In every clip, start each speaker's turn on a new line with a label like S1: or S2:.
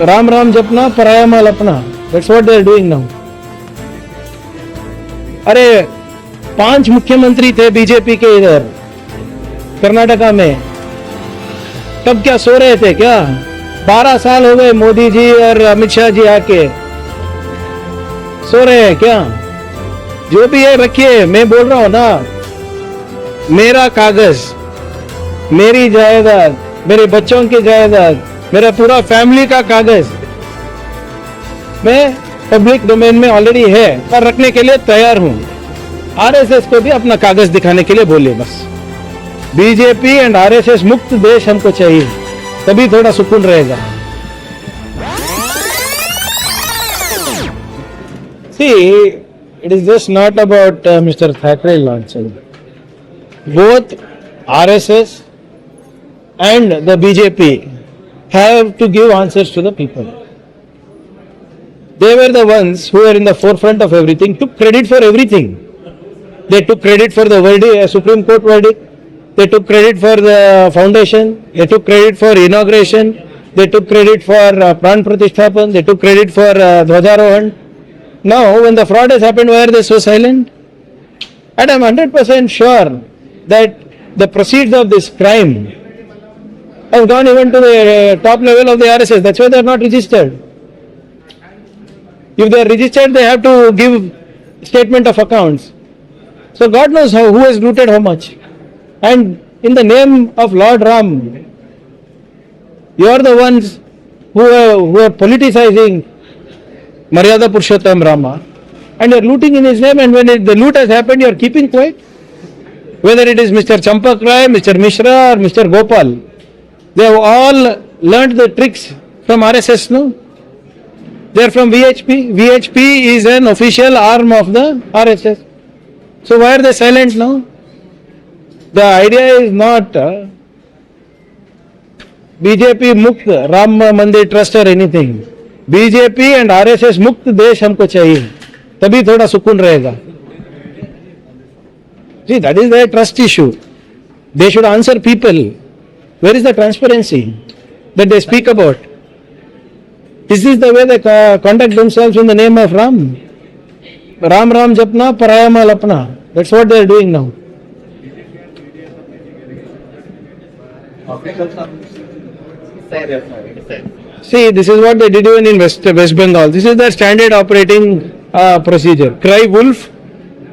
S1: राम राम जपना पराया माल अपना, that's what they are doing now. अरे 5 मुख्यमंत्री थे बीजेपी के इधर कर्नाटका में, तब क्या सो रहे थे क्या? 12 साल हो गए मोदी जी और अमित शाह जी आके, सो रहे हैं क्या? जो भी है रखिए, मैं बोल रहा हूं ना, मेरा कागज, मेरी जायदाद, मेरे बच्चों की जायदाद, मेरा पूरा फैमिली का कागज मैं पब्लिक डोमेन में ऑलरेडी है और रखने के लिए तैयार हूं। आरएसएस को भी अपना कागज दिखाने के लिए बोलिए बस। बीजेपी एंड आरएसएस मुक्त देश हमको चाहिए, तभी थोड़ा सुकून रहेगा। See, it is just not about Mr. Thackeray launching. Both RSS and the BJP have to give answers to the people. They were the ones who were in the forefront of everything, took credit for everything. They took credit for the verdict, Supreme Court verdict. They took credit for the foundation. They took credit for inauguration. They took credit for Pran Pratishthapan. They took credit for Dhwajarohan. Now, when the fraud has happened, why are they so silent? And I'm 100% sure that the proceeds of this crime have gone even to the top level of the RSS. That's why they are not registered. If they are registered, they have to give statement of accounts. So God knows who has looted how much. And in the name of Lord Ram, you are the ones who are politicizing Maryada Purushottam Rama, and you are looting in his name, and when the loot has happened, you are keeping quiet. Whether it is Mr. Champak Rai, Mr. Mishra or Mr. Gopal, they have all learnt the tricks from RSS, no? They are from VHP. VHP is an official arm of the RSS. So why are they silent now? The idea is not BJP मुक्त राम मंदिर trust or anything. BJP and RSS मुक्त देश हमको चाहिए, तभी थोड़ा सुकून रहेगा। See, that is their trust issue. They should answer people. Where is the transparency that they speak about? Is this the way they conduct themselves in the name of Ram? Ram Ram Japna, Paraya Mal Apna. That's what they are doing now. See, this is what they did even in West Bengal. This is their standard operating procedure. Cry wolf,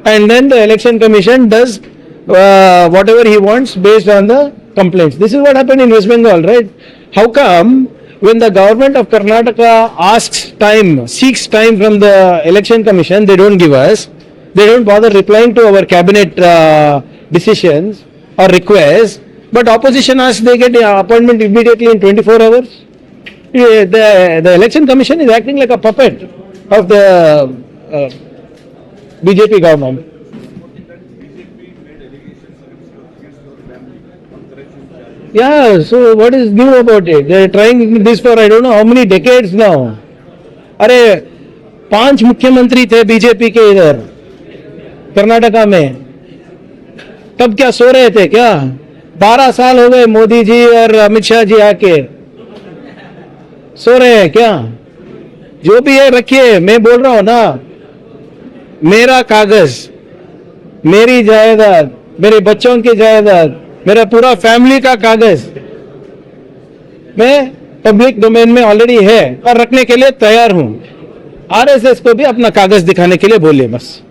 S1: and then the election commission does whatever he wants based on the complaints. This is what happened in West Bengal, right? How come when the government of Karnataka seeks time from the election commission, they don't give us, they don't bother replying to our cabinet decisions or requests, but opposition asks, they get appointment immediately in 24 hours. The election commission is acting like a puppet of the BJP government. Yeah, so what is new about it? They are trying this for I don't know how many decades now. अरे 5 मुख्यमंत्री थे BJP के इधर कर्नाटका में, तब क्या सो रहे थे क्या? 12 साल हो गए मोदी जी और अमित शाह जी आके, सो रहे हैं क्या? जो भी है रखिए, मैं बोल रहा हूं ना, मेरा कागज, मेरी जायदाद, मेरे बच्चों की जायदाद, मेरा पूरा फैमिली का कागज मैं पब्लिक डोमेन में ऑलरेडी है और रखने के लिए तैयार हूं। आरएसएस को भी अपना कागज दिखाने के लिए बोलिए बस।